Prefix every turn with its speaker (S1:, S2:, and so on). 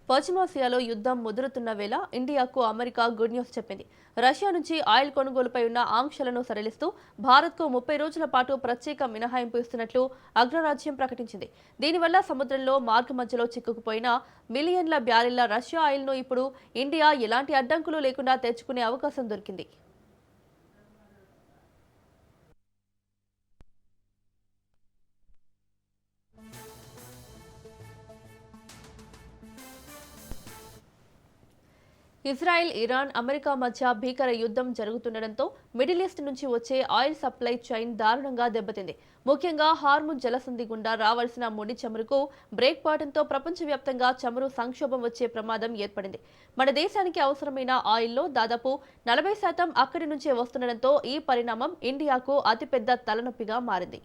S1: పశ్చిమాసియాలో యుద్ధం ముదురుతున్న వేళ ఇండియాకు అమెరికా గుడ్ న్యూస్ చెప్పింది. రష్యా నుంచి ఆయిల్ కొనుగోలుపై ఉన్న ఆంక్షలను సడలిస్తూ భారత్కు 30 రోజుల పాటు ప్రత్యేక మినహాయింపు ఇస్తున్నట్లు అగ్రరాజ్యం ప్రకటించింది. దీనివల్ల సముద్రంలో మార్గమధ్యలో చిక్కుకుపోయిన మిలియన్ల బ్యారెళ్ల రష్యా ఆయిల్ను ఇప్పుడు ఇండియా ఎలాంటి అడ్డంకులు లేకుండా తెచ్చుకునే అవకాశం దొరికింది. ఇజ్రాయెల్, ఇరాన్, అమెరికా మధ్య భీకర యుద్ధం జరుగుతుండటంతో మిడిల్ ఈస్ట్ నుంచి వచ్చే ఆయిల్ సప్లై చైన్ దారుణంగా దెబ్బతింది. ముఖ్యంగా హార్ముజ్ జలసంధి గుండా రావాల్సిన ముడి చమురుకు బ్రేక్ పడటంతో ప్రపంచవ్యాప్తంగా చమురు సంక్షోభం వచ్చే ప్రమాదం ఏర్పడింది. మన దేశానికి అవసరమైన ఆయిల్లో దాదాపు 40% అక్కడి నుంచే వస్తుండటంతో ఈ పరిణామం ఇండియాకు అతిపెద్ద తలనొప్పిగా మారింది.